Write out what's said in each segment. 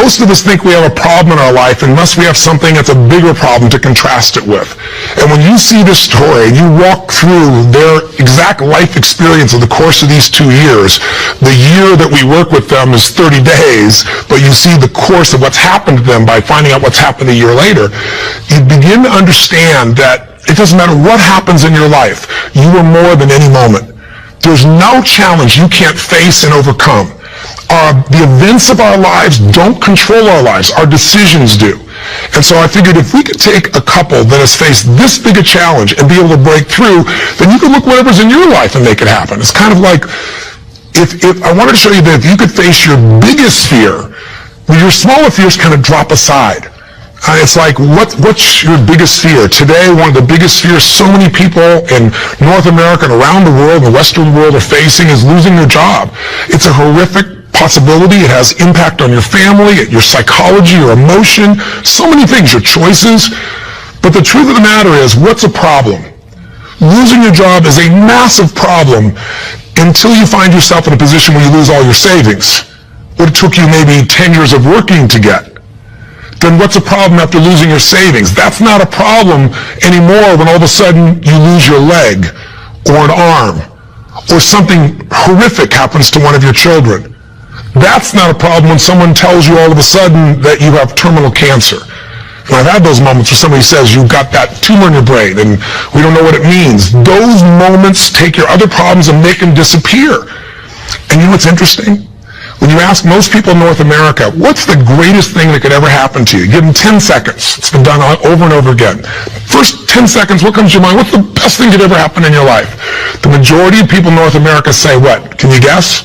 most of us think we have a problem in our life unless we have something that's a bigger problem to contrast it with. And when you see this story and you walk through their exact life experience of the course of these 2 years, the year that we work with them is 30 days, but you see the course of what's happened to them by finding out what's happened a year later, you begin to understand that it doesn't matter what happens in your life, you are more than any moment. There's no challenge you can't face and overcome. The events of our lives don't control our lives. Our decisions do. And so I figured if we could take a couple that has faced this big a challenge and be able to break through, then you can look whatever's in your life and make it happen. It's kind of like, if I wanted to show you that if you could face your biggest fear, your smaller fears kind of drop aside. It's like, what's your biggest fear? Today, one of the biggest fears so many people in North America and around the world, the Western world, are facing is losing their job. It's a horrific possibility. It has impact on your family, your psychology, your emotion, so many things, your choices. But the truth of the matter is, what's a problem? Losing your job is a massive problem until you find yourself in a position where you lose all your savings. What it took you maybe 10 years of working to get. Then what's a problem after losing your savings? That's not a problem anymore when all of a sudden you lose your leg or an arm or something horrific happens to one of your children. That's not a problem when someone tells you all of a sudden that you have terminal cancer. And I've had those moments where somebody says you've got that tumor in your brain and we don't know what it means. Those moments take your other problems and make them disappear. And you know what's interesting? When you ask most people in North America, what's the greatest thing that could ever happen to you? Give them 10 seconds. It's been done over and over again. First 10 seconds, what comes to your mind? What's the best thing that could ever happen in your life? The majority of people in North America say what? Can you guess?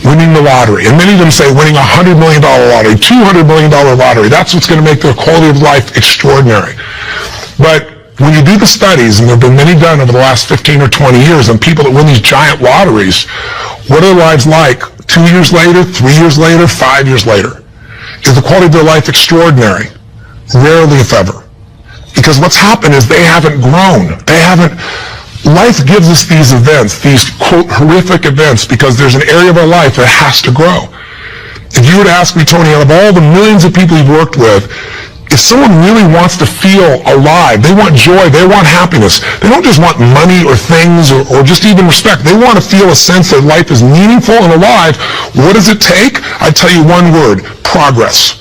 Winning the lottery. And many of them say winning a $100 million lottery, $200 million lottery. That's what's going to make their quality of life extraordinary. But when you do the studies, and there have been many done over the last 15 or 20 years on people that win these giant lotteries, what are their lives like 2 years later, 3 years later, 5 years later? Is the quality of their life extraordinary? Rarely, if ever. Because what's happened is they haven't grown. Life gives us these events, these, quote, horrific events, because there's an area of our life that has to grow. If you were to ask me, Tony, out of all the millions of people you've worked with, if someone really wants to feel alive, they want joy, they want happiness, they don't just want money or things or just even respect. They want to feel a sense that life is meaningful and alive. What does it take? I tell you one word: progress.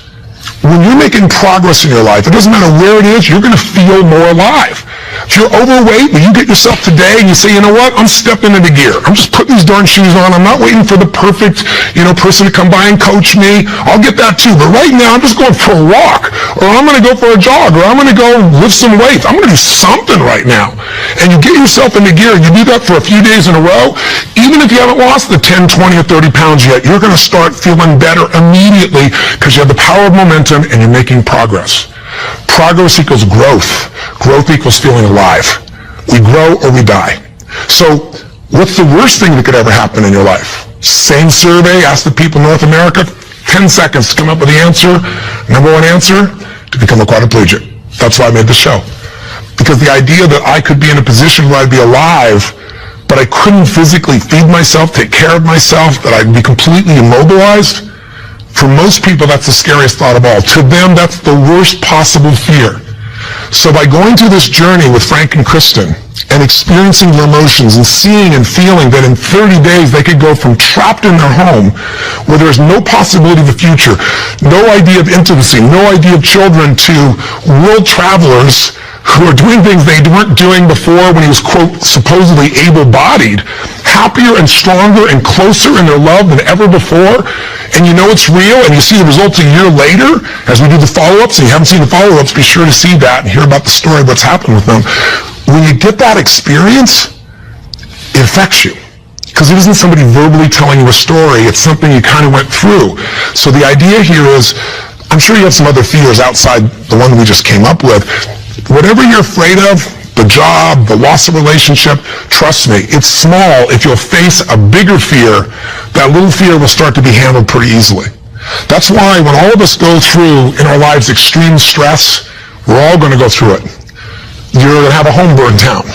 When you're making progress in your life, it doesn't matter where it is, you're going to feel more alive. If you're overweight, when you get yourself today and you say, you know what, I'm stepping into gear. I'm just putting these darn shoes on. I'm not waiting for the perfect, person to come by and coach me. I'll get that too. But right now, I'm just going for a walk, or I'm going to go for a jog, or I'm going to go lift some weights. I'm going to do something right now. And you get yourself into gear, and you do that for a few days in a row. Even if you haven't lost the 10, 20, or 30 pounds yet, you're going to start feeling better immediately because you have the power of momentum and you're making progress. Progress equals growth. Growth equals feeling alive. We grow or we die. So what's the worst thing that could ever happen in your life? Same survey, ask the people in North America, 10 seconds to come up with the answer. Number one answer, to become a quadriplegic. That's why I made the show. Because the idea that I could be in a position where I'd be alive, but I couldn't physically feed myself, take care of myself, that I'd be completely immobilized, for most people, that's the scariest thought of all. To them, that's the worst possible fear. So by going through this journey with Frank and Kristen and experiencing their emotions and seeing and feeling that in 30 days they could go from trapped in their home where there's no possibility of a future, no idea of intimacy, no idea of children, to world travelers who are doing things they weren't doing before when he was, quote, supposedly able-bodied, happier and stronger and closer in their love than ever before, and you know it's real, and you see the results a year later as we do the follow-ups, and you haven't seen the follow-ups, be sure to see that and hear about the story of what's happened with them. When you get that experience, it affects you. Because it isn't somebody verbally telling you a story, it's something you kind of went through. So the idea here is, I'm sure you have some other fears outside the one we just came up with. Whatever you're afraid of, the job, the loss of relationship, trust me, it's small. If you'll face a bigger fear, that little fear will start to be handled pretty easily. That's why when all of us go through in our lives extreme stress, we're all going to go through it. You're going to have a home burned down,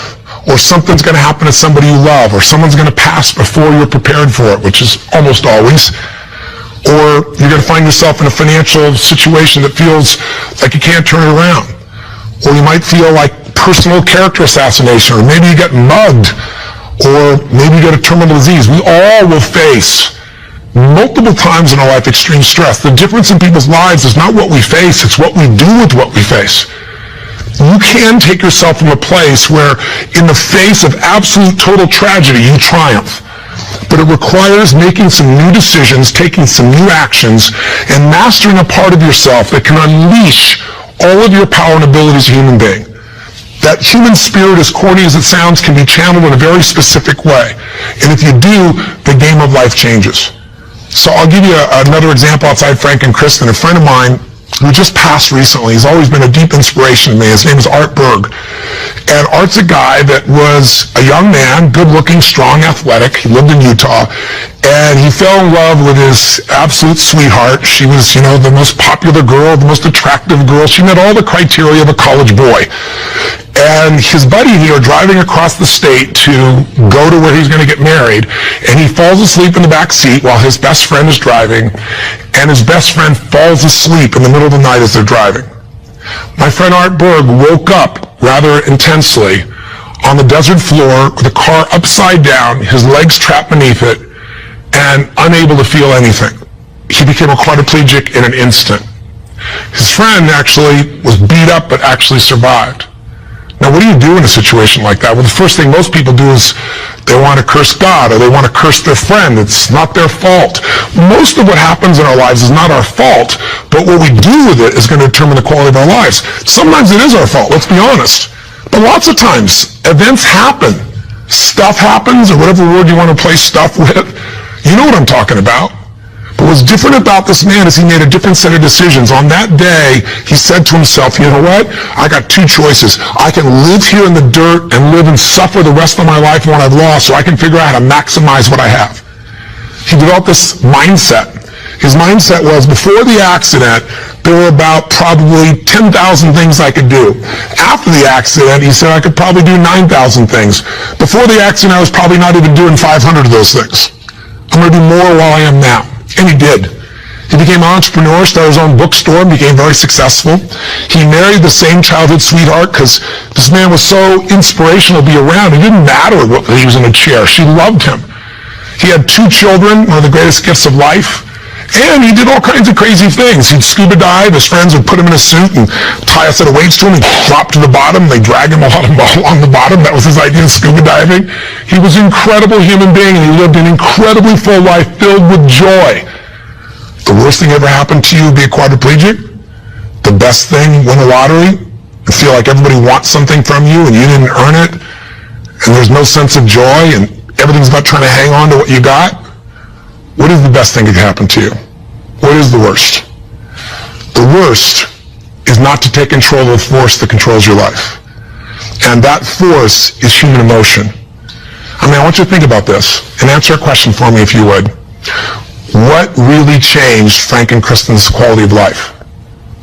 or something's going to happen to somebody you love, or someone's going to pass before you're prepared for it, which is almost always. Or you're going to find yourself in a financial situation that feels like you can't turn it around. Or you might feel like personal character assassination, or maybe you get mugged, or maybe you get a terminal disease. We all will face multiple times in our life extreme stress. The difference in people's lives is not what we face, it's what we do with what we face. You can take yourself from a place where in the face of absolute total tragedy, you triumph. But it requires making some new decisions, taking some new actions, and mastering a part of yourself that can unleash all of your power and abilities as a human being. That human spirit, as corny as it sounds, can be channeled in a very specific way. And if you do, the game of life changes. So I'll give you another example outside Frank and Kristen. A friend of mine who just passed recently, he's always been a deep inspiration to me. His name is Art Berg. And Art's a guy that was a young man, good-looking, strong, athletic. He lived in Utah. And he fell in love with his absolute sweetheart. She was, the most popular girl, the most attractive girl. She met all the criteria of a college boy. And his buddy and he are driving across the state to go to where he's going to get married. And he falls asleep in the back seat while his best friend is driving. And his best friend falls asleep in the middle of the night as they're driving. My friend Art Berg woke up rather intensely on the desert floor with the car upside down, his legs trapped beneath it, and unable to feel anything. He became a quadriplegic in an instant. His friend actually was beat up but actually survived. Now, what do you do in a situation like that? Well, the first thing most people do is they want to curse God or they want to curse their friend. It's not their fault. Most of what happens in our lives is not our fault, but what we do with it is going to determine the quality of our lives. Sometimes it is our fault, let's be honest. But lots of times, events happen. Stuff happens, or whatever word you want to place stuff with. You know what I'm talking about. But what's different about this man is he made a different set of decisions. On that day, he said to himself, you know what? I got two choices. I can live here in the dirt and live and suffer the rest of my life for what I've lost, or I can figure out how to maximize what I have. He developed this mindset. His mindset was, before the accident, there were about probably 10,000 things I could do. After the accident, he said I could probably do 9,000 things. Before the accident, I was probably not even doing 500 of those things. I'm going to do more while I am now. And he did. He became an entrepreneur, started his own bookstore, and became very successful. He married the same childhood sweetheart because this man was so inspirational to be around. It didn't matter whether he was in a chair. She loved him. He had 2 children, one of the greatest gifts of life. And he did all kinds of crazy things. He'd scuba dive. His friends would put him in a suit and tie a set of weights to him. He'd drop to the bottom. They'd drag him along the bottom. That was his idea of scuba diving. He was an incredible human being, and he lived an incredibly full life filled with joy. The worst thing ever happened to you would be a quadriplegic. The best thing, win a lottery and feel like everybody wants something from you and you didn't earn it, and there's no sense of joy, and everything's about trying to hang on to what you got. What is the best thing that can happen to you? What is the worst? The worst is not to take control of the force that controls your life. And that force is human emotion. I want you to think about this and answer a question for me if you would. What really changed Frank and Kristen's quality of life?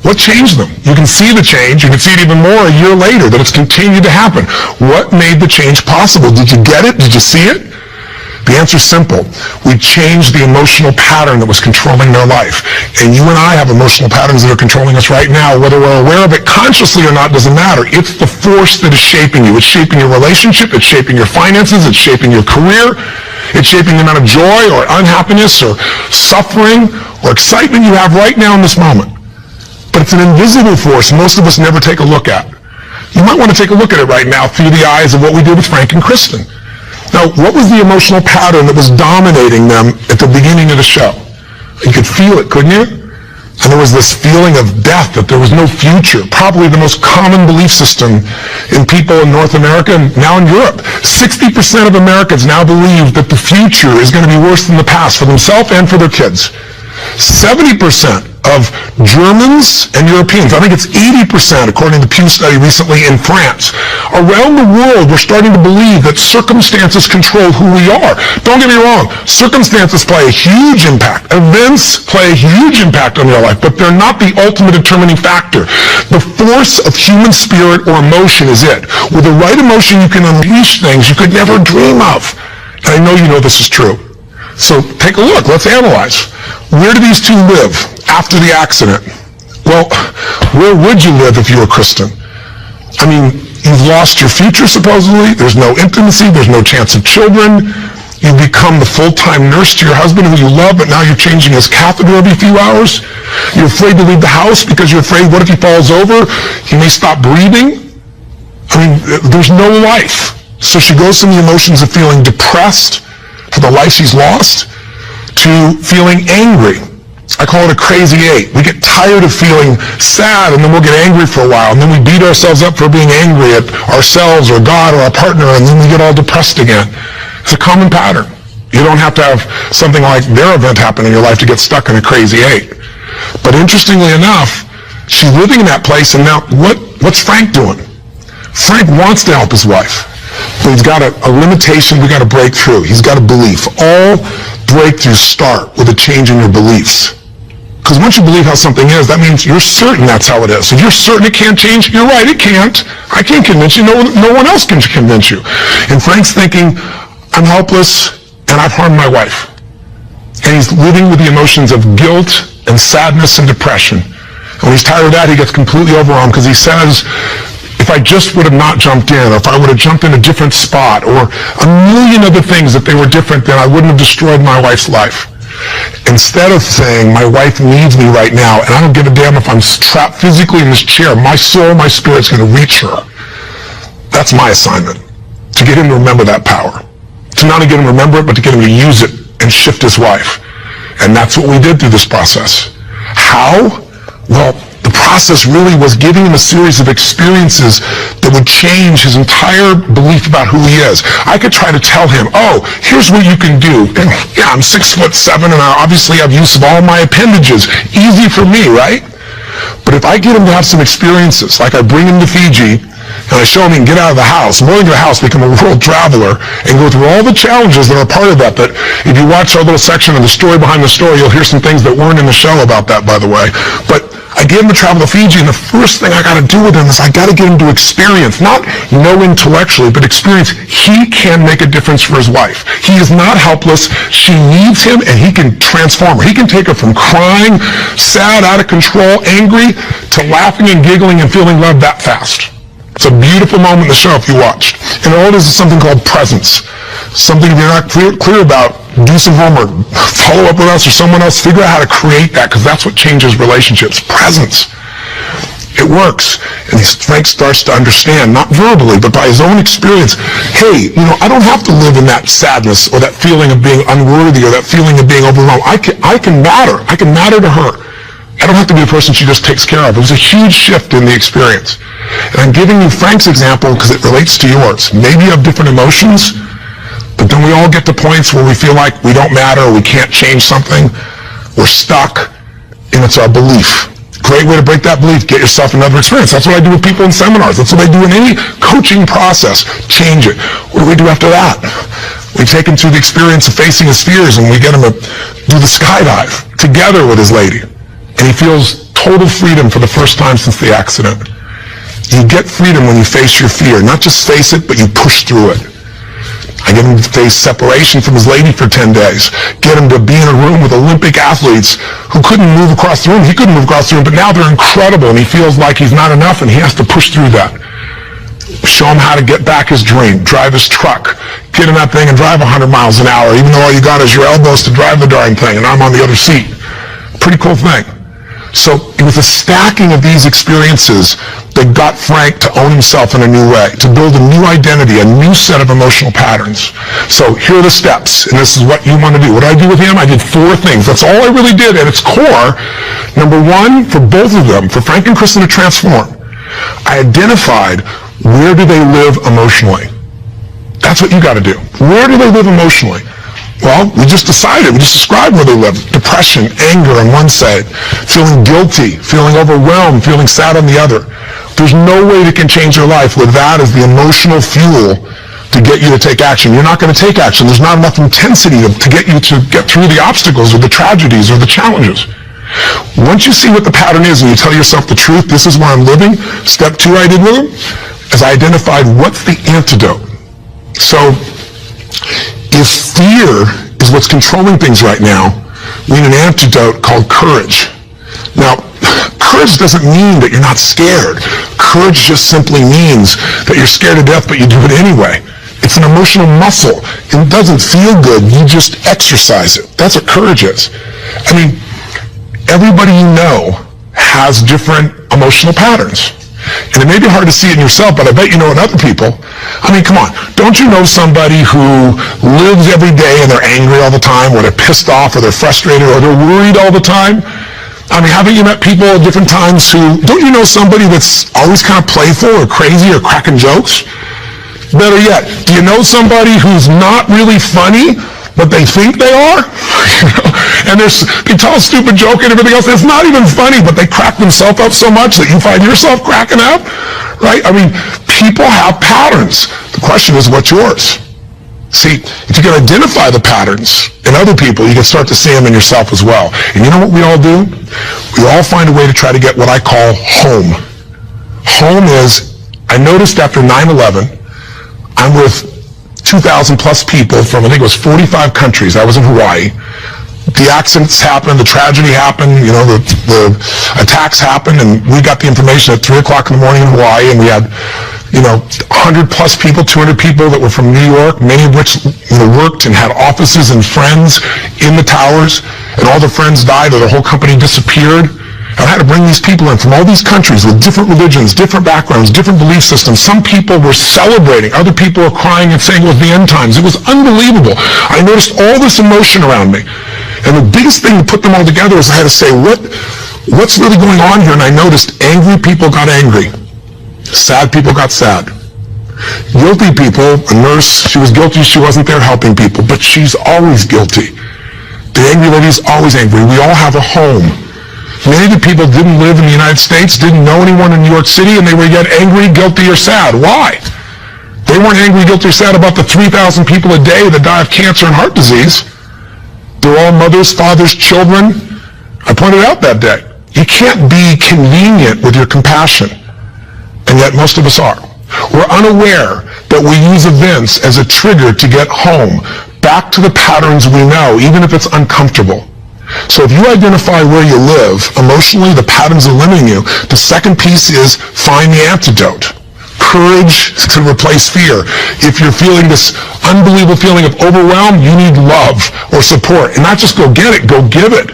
What changed them? You can see the change. You can see it even more a year later that it's continued to happen. What made the change possible? Did you get it? Did you see it? The answer is simple. We changed the emotional pattern that was controlling their life. And you and I have emotional patterns that are controlling us right now. Whether we're aware of it consciously or not doesn't matter. It's the force that is shaping you. It's shaping your relationship. It's shaping your finances. It's shaping your career. It's shaping the amount of joy or unhappiness or suffering or excitement you have right now in this moment. But it's an invisible force most of us never take a look at. You might want to take a look at it right now through the eyes of what we did with Frank and Kristen. Now, what was the emotional pattern that was dominating them at the beginning of the show? You could feel it, couldn't you? And there was this feeling of death, that there was no future. Probably the most common belief system in people in North America and now in Europe. 60% of Americans now believe that the future is going to be worse than the past for themselves and for their kids. 70% of Germans and Europeans, I think it's 80% according to the Pew study recently in France. Around the world, we're starting to believe that circumstances control who we are. Don't get me wrong, circumstances play a huge impact. Events play a huge impact on your life, but they're not the ultimate determining factor. The force of human spirit or emotion is it. With the right emotion, you can unleash things you could never dream of. And I know you know this is true. So take a look. Let's analyze. Where do these two live after the accident? Well, where would you live if you were Kristen? I mean, you've lost your future, supposedly. There's no intimacy. There's no chance of children. You've become the full-time nurse to your husband who you love, but now you're changing his catheter every few hours. You're afraid to leave the house because you're afraid, what if he falls over? He may stop breathing. I mean, there's no life. So she goes from the emotions of feeling depressed for the life she's lost to feeling angry. I call it a crazy eight. We get tired of feeling sad, and then we'll get angry for a while, and then we beat ourselves up for being angry at ourselves or God or our partner, and then we get all depressed again. It's a common pattern. You don't have to have something like their event happen in your life to get stuck in a crazy eight. But interestingly enough, she's living in that place, and now what's Frank doing? Frank wants to help his wife, but he's got a limitation we got to break through. He's got a belief. All breakthroughs start with a change in your beliefs. Because once you believe how something is, that means you're certain that's how it is. If you're certain it can't change, you're right, it can't. I can't convince you. No one else can convince you. And Frank's thinking, I'm helpless, and I've harmed my wife. And he's living with the emotions of guilt and sadness and depression. And when he's tired of that, he gets completely overwhelmed because he says, if I just would have not jumped in, or if I would have jumped in a different spot, or a million other things, if they were different, then I wouldn't have destroyed my wife's life. Instead of saying, my wife needs me right now, and I don't give a damn if I'm trapped physically in this chair, my soul, my spirit's going to reach her. That's my assignment, to get him to remember that power. To not only get him to remember it, but to get him to use it and shift his wife. And that's what we did through this process. How? Well, the process really was giving him a series of experiences that would change his entire belief about who he is. I could try to tell him, oh, here's what you can do. And yeah, I'm 6'7", and I obviously have use of all my appendages. Easy for me, right? But if I get him to have some experiences, like I bring him to Fiji, and I show him he can get out of the house, more than get out of the house, become a world traveler, and go through all the challenges that are part of that. But if you watch our little section of the story behind the story, you'll hear some things that weren't in the show about that, by the way. But I get him to travel to Fiji, and the first thing I got to do with him is I got to get him to experience, not know intellectually, but experience he can make a difference for his wife. He is not helpless. She needs him, and he can transform her. He can take her from crying, sad, out of control, angry, to laughing and giggling and feeling love that fast. It's a beautiful moment in the show if you watched. And all it is something called presence. Something if you're not clear about, do some homework, follow up with us or someone else, figure out how to create that, because that's what changes relationships. Presence. It works. And Frank starts to understand, not verbally, but by his own experience, hey, I don't have to live in that sadness or that feeling of being unworthy or that feeling of being overwhelmed. I can matter. I can matter to her. I don't have to be the person she just takes care of. It was a huge shift in the experience. And I'm giving you Frank's example because it relates to yours. Maybe you have different emotions, but then we all get to points where we feel like we don't matter, or we can't change something. We're stuck, and it's our belief. Great way to break that belief. Get yourself another experience. That's what I do with people in seminars. That's what I do in any coaching process. Change it. What do we do after that? We take him through the experience of facing his fears, and we get him to do the skydive together with his lady. And he feels total freedom for the first time since the accident. You get freedom when you face your fear. Not just face it, but you push through it. I get him to face separation from his lady for 10 days. Get him to be in a room with Olympic athletes who couldn't move across the room. He couldn't move across the room, but now they're incredible, and he feels like he's not enough, and he has to push through that. Show him how to get back his dream. Drive his truck. Get in that thing and drive 100 miles an hour, even though all you got is your elbows to drive the darn thing, and I'm on the other seat. Pretty cool thing. So it was a stacking of these experiences that got Frank to own himself in a new way, to build a new identity, a new set of emotional patterns. So here are the steps, and this is what you want to do. What did I do with him? I did 4 things. That's all I really did at its core. Number 1, for both of them, for Frank and Kristen to transform, I identified where do they live emotionally. That's what you got to do. Where do they live emotionally? Well, we just decided, we just described where they live. Depression, anger on one side, feeling guilty, feeling overwhelmed, feeling sad on the other. There's no way that can change your life with that as the emotional fuel to get you to take action. You're not going to take action. There's not enough intensity to get you to get through the obstacles or the tragedies or the challenges. Once you see what the pattern is and you tell yourself the truth, this is where I'm living, step 2 I did with them, is I identified what's the antidote. So if fear is what's controlling things right now. We need an antidote called courage. Now, courage doesn't mean that you're not scared. Courage just simply means that you're scared to death, but you do it anyway. It's an emotional muscle. It doesn't feel good. You just exercise it. That's what courage is. I mean, everybody you know has different emotional patterns. And it may be hard to see it in yourself, but I bet you know in other people. I mean, come on. Don't you know somebody who lives every day and they're angry all the time, or they're pissed off, or they're frustrated, or they're worried all the time? I mean, haven't you met people at different times who, don't you know somebody that's always kind of playful or crazy or cracking jokes? Better yet, do you know somebody who's not really funny, but they think they are? And they tell a stupid joke and everything else. It's not even funny, but they crack themselves up so much that you find yourself cracking up, right? I mean, people have patterns. The question is, what's yours? See, if you can identify the patterns in other people, you can start to see them in yourself as well. And you know what we all do? We all find a way to try to get what I call home. Home is, I noticed after 9/11, I'm with 2,000 plus people from, I think it was 45 countries. I was in Hawaii. The accidents happened, the tragedy happened, you know, the attacks happened, and we got the information at 3 o'clock in the morning in Hawaii, and we had, you know, 100 plus people, 200 people that were from New York, many of which, you know, worked and had offices and friends in the towers, and all their friends died or their whole company disappeared. And I had to bring these people in from all these countries with different religions, different backgrounds, different belief systems. Some people were celebrating. Other people were crying and saying it was the end times. It was unbelievable. I noticed all this emotion around me. And the biggest thing to put them all together is I had to say, what's really going on here? And I noticed angry people got angry. Sad people got sad. Guilty people, a nurse, she was guilty, she wasn't there helping people, but she's always guilty. The angry lady's always angry. We all have a home. Many of the people didn't live in the United States, didn't know anyone in New York City, and they were yet angry, guilty, or sad. Why? They weren't angry, guilty, or sad about the 3,000 people a day that die of cancer and heart disease. They're all mothers, fathers, children. I pointed out that day. You can't be convenient with your compassion, and yet most of us are. We're unaware that we use events as a trigger to get home, back to the patterns we know, even if it's uncomfortable. So if you identify where you live, emotionally, the patterns are limiting you, the second piece is find the antidote. Courage to replace fear. If you're feeling this unbelievable feeling of overwhelm, you need love or support. And not just go get it, go give it.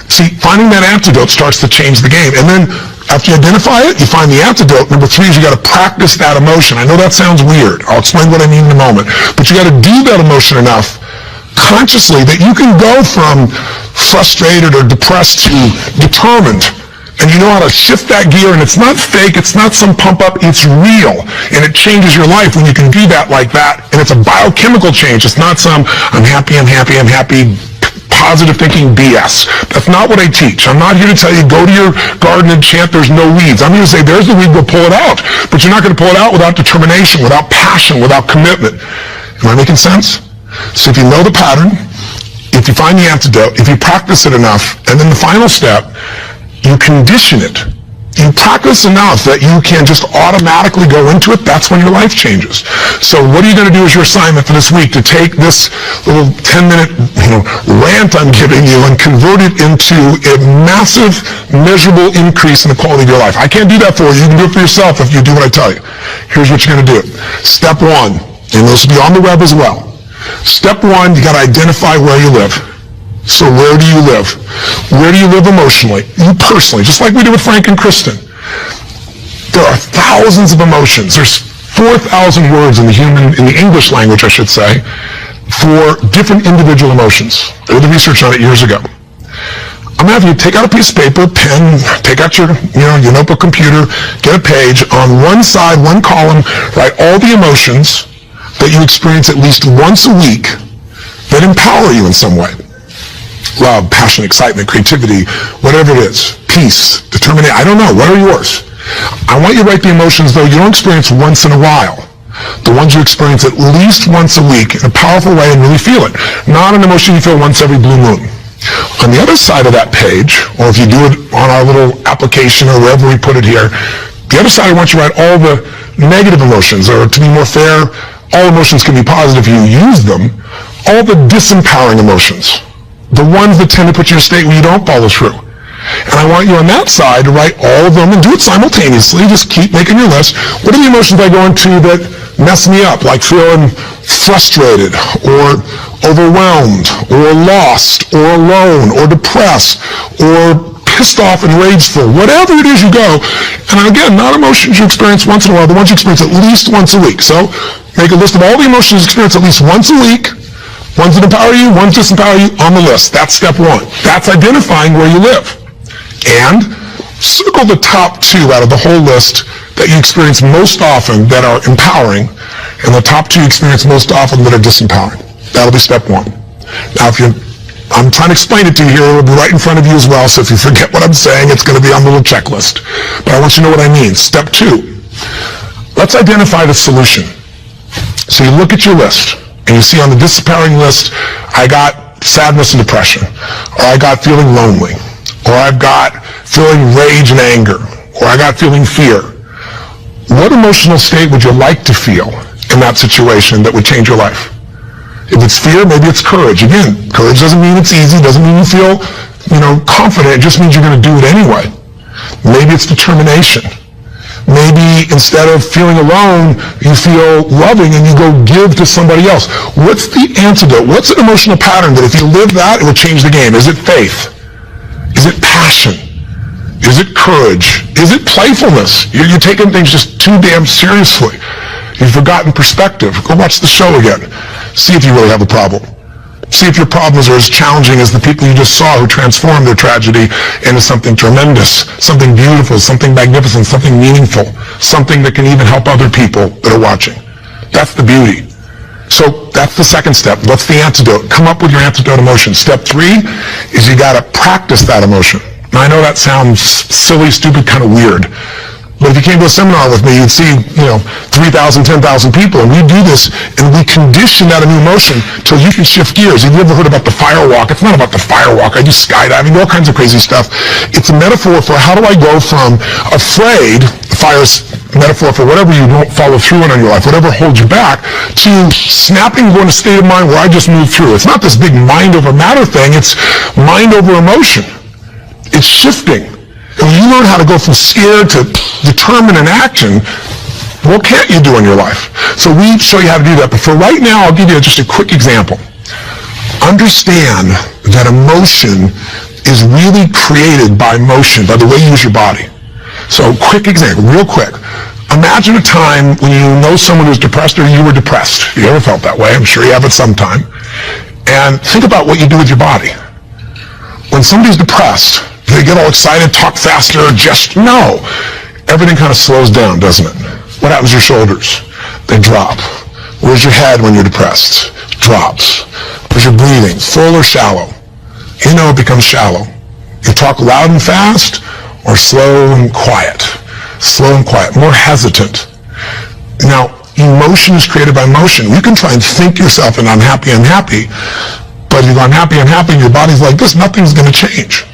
See, finding that antidote starts to change the game. And then after you identify it, you find the antidote. Number 3 is you got to practice that emotion. I know that sounds weird. I'll explain what I mean in a moment. But you got to do that emotion enough consciously that you can go from frustrated or depressed to determined. And you know how to shift that gear, and it's not fake, it's not some pump up, it's real. And it changes your life when you can do that like that. And it's a biochemical change. It's not some I'm happy, positive thinking BS. That's not what I teach. I'm not here to tell you go to your garden and chant there's no weeds. I'm here to say there's the weed, go pull it out. But you're not going to pull it out without determination, without passion, without commitment. Am I making sense? So if you know the pattern, if you find the antidote, if you practice it enough, and then the final step, you condition it. You practice enough that you can just automatically go into it. That's when your life changes. So what are you going to do as your assignment for this week? To take this little 10-minute rant I'm giving you and convert it into a massive, measurable increase in the quality of your life. I can't do that for you. You can do it for yourself if you do what I tell you. Here's what you're going to do. Step 1, and this will be on the web as well. Step 1, you got to identify where you live. So where do you live? Where do you live emotionally? You personally, just like we did with Frank and Kristen. There are thousands of emotions. There's 4,000 words in the English language, I should say, for different individual emotions. I did the research on it years ago. I'm going to have you take out a piece of paper, pen, take out your notebook, computer, get a page. On one side, one column, write all the emotions that you experience at least once a week that empower you in some way. Love, passion, excitement, creativity, whatever it is. Peace, determination, I don't know. What are yours? I want you to write the emotions, though, you don't experience once in a while. The ones you experience at least once a week in a powerful way and really feel it. Not an emotion you feel once every blue moon. On the other side of that page, or if you do it on our little application or wherever we put it here, the other side I want you to write all the negative emotions, or to be more fair, all emotions can be positive if you use them, all the disempowering emotions, the ones that tend to put you in a state where you don't follow through. And I want you on that side to write all of them and do it simultaneously. Just keep making your list. What are the emotions I go into that mess me up, like feeling frustrated or overwhelmed or lost or alone or depressed or pissed off and rageful, whatever it is you go. And again, not emotions you experience once in a while, the ones you experience at least once a week. So make a list of all the emotions you experience at least once a week, ones that empower you, ones that disempower you, on the list. That's step one. That's identifying where you live. And circle the top two out of the whole list that you experience most often that are empowering, and the top two you experience most often that are disempowering. That'll be step one. Now, I'm trying to explain it to you here. It'll be right in front of you as well, so if you forget what I'm saying, it's going to be on the little checklist. But I want you to know what I mean. Step two, let's identify the solution. So you look at your list, and you see on the disempowering list, I got sadness and depression, or I got feeling lonely, or I've got feeling rage and anger, or I got feeling fear. What emotional state would you like to feel in that situation that would change your life? If it's fear, maybe it's courage. Again, courage doesn't mean it's easy, doesn't mean you feel, confident. It just means you're going to do it anyway. Maybe it's determination. Maybe instead of feeling alone, you feel loving and you go give to somebody else. What's the antidote? What's an emotional pattern that if you live that, it would change the game? Is it faith? Is it passion? Is it courage? Is it playfulness? You're taking things just too damn seriously. You've forgotten perspective. Go watch the show again. See if you really have a problem. See if your problems are as challenging as the people you just saw who transformed their tragedy into something tremendous, something beautiful, something magnificent, something meaningful, something that can even help other people that are watching. That's the beauty. So that's the second step. What's the antidote? Come up with your antidote emotion. Step three is you got to practice that emotion. Now, I know that sounds silly, stupid, kind of weird. But if you came to a seminar with me, you'd see, 3,000, 10,000 people, and we do this, and we condition that new emotion till you can shift gears. Have you ever heard about the fire walk? It's not about the fire walk. I do skydiving, all kinds of crazy stuff. It's a metaphor for how do I go from afraid, fire's metaphor for whatever you don't follow through on in your life, whatever holds you back, to snapping, going to a state of mind where I just move through. It's not this big mind over matter thing. It's mind over emotion. It's shifting. And when you learn how to go from scared to determined in action, what can't you do in your life? So we show you how to do that. But for right now, I'll give you just a quick example. Understand that emotion is really created by motion, by the way you use your body. So quick example, real quick. Imagine a time when you know someone who's depressed or you were depressed. You ever felt that way? I'm sure you have at some time. And think about what you do with your body. When somebody's depressed, they get all excited, talk faster, gesture. No. Everything kind of slows down, doesn't it? What happens to your shoulders? They drop. Where's your head when you're depressed? It drops. Where's your breathing? Full or shallow? You know it becomes shallow. You talk loud and fast or slow and quiet? Slow and quiet. More hesitant. Now, emotion is created by motion. You can try and think yourself in unhappy, but if you go unhappy, and your body's like this, nothing's going to change.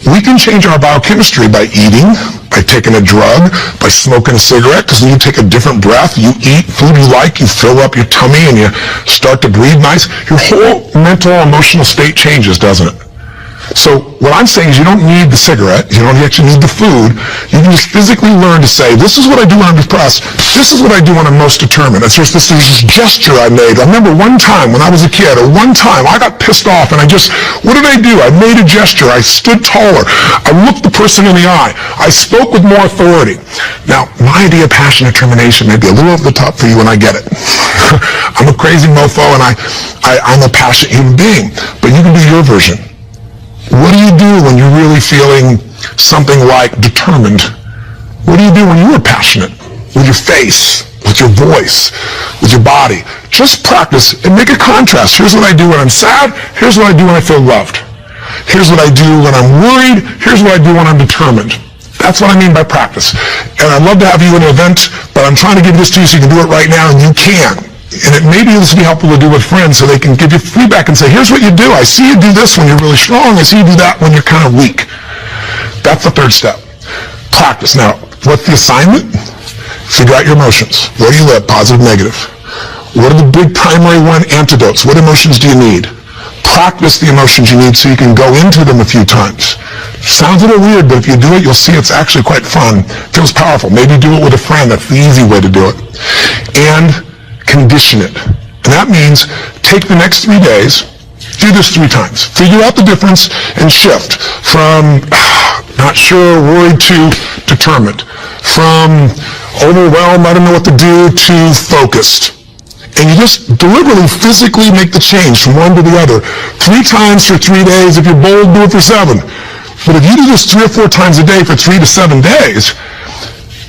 We can change our biochemistry by eating, by taking a drug, by smoking a cigarette, because when you take a different breath, you eat food you like, you fill up your tummy, and you start to breathe nice. Your whole mental, emotional state changes, doesn't it? So what I'm saying is you don't need the cigarette, you don't actually need the food, you can just physically learn to say, this is what I do when I'm depressed, this is what I do when I'm most determined. And so there's this gesture I made. I remember one time when I was a kid, or one time I got pissed off and what did I do? I made a gesture, I stood taller, I looked the person in the eye, I spoke with more authority. Now, my idea of passion and determination may be a little over the top for you and I get it. I'm a crazy mofo and I'm a passionate human being, but you can do your version. What do you do when you're really feeling something like determined? What do you do when you are passionate? With your face, with your voice, with your body. Just practice and make a contrast. Here's what I do when I'm sad. Here's what I do when I feel loved. Here's what I do when I'm worried. Here's what I do when I'm determined. That's what I mean by practice. And I'd love to have you in an event, but I'm trying to give this to you so you can do it right now, and you can. And maybe this would be helpful to do with friends so they can give you feedback and say, here's what you do. I see you do this when you're really strong. I see you do that when you're kind of weak. That's the third step. Practice. Now, what's the assignment? Figure out your emotions. Where do you live? Positive, negative. What are the big primary one antidotes? What emotions do you need? Practice the emotions you need so you can go into them a few times. Sounds a little weird, but if you do it, you'll see it's actually quite fun. Feels powerful. Maybe do it with a friend. That's the easy way to do it. And condition it. And that means take the next 3 days, do this 3 times. Figure out the difference and shift from not sure, worried to determined. From overwhelmed, I don't know what to do, to focused. And you just deliberately, physically make the change from one to the other. 3 times for 3 days. If you're bold, do it for 7. But if you do this 3 or 4 times a day for 3 to 7 days,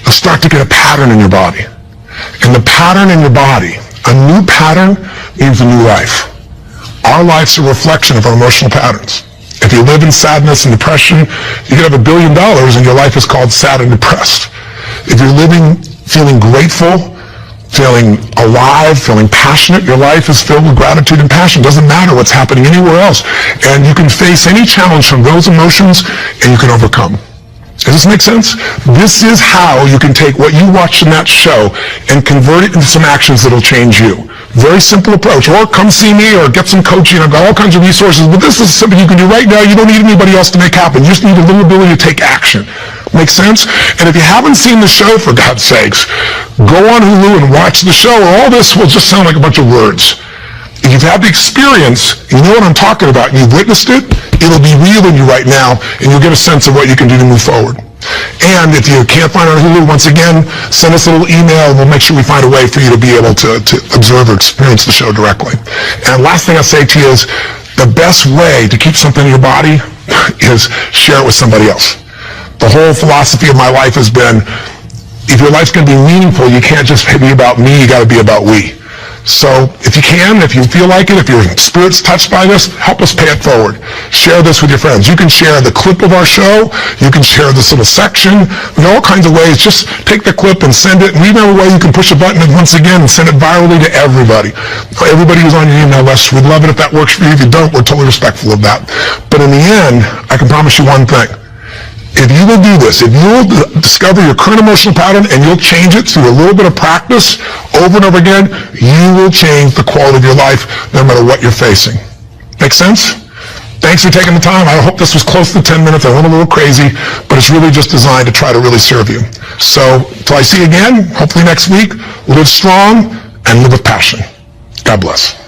you'll start to get a pattern in your body. And the pattern in your body, a new pattern means a new life. Our life's a reflection of our emotional patterns. If you live in sadness and depression, you could have $1 billion and your life is called sad and depressed. If you're living feeling grateful, feeling alive, feeling passionate, your life is filled with gratitude and passion. Doesn't matter what's happening anywhere else. And you can face any challenge from those emotions and you can overcome. Does this make sense? This is how you can take what you watched in that show and convert it into some actions that'll change you. Very simple approach. Or come see me or get some coaching. I've got all kinds of resources, but this is something you can do right now. You don't need anybody else to make happen. You just need a little ability to take action. Make sense? And if you haven't seen the show, for God's sakes, go on Hulu and watch the show, or all this will just sound like a bunch of words. If you've had the experience, you know what I'm talking about, and you've witnessed it, it'll be real in you right now, and you'll get a sense of what you can do to move forward. And if you can't find it on Hulu, once again, send us a little email, and we'll make sure we find a way for you to be able to observe or experience the show directly. And last thing I'll say to you is, the best way to keep something in your body is share it with somebody else. The whole philosophy of my life has been, if your life's going to be meaningful, you can't just be about me, you got to be about we. So if you can, if you feel like it, if your spirit's touched by this, help us pay it forward. Share this with your friends. You can share the clip of our show. You can share this little section. In all kinds of ways. Just take the clip and send it. And we have a way you can push a button and once again send it virally to everybody. Everybody who's on your email list, we'd love it if that works for you. If you don't, we're totally respectful of that. But in the end, I can promise you one thing. If you will do this, if you'll discover your current emotional pattern and you'll change it through a little bit of practice over and over again, you will change the quality of your life no matter what you're facing. Make sense? Thanks for taking the time. I hope this was close to 10 minutes. I went a little crazy, but it's really just designed to try to really serve you. So, till I see you again, hopefully next week, live strong and live with passion. God bless.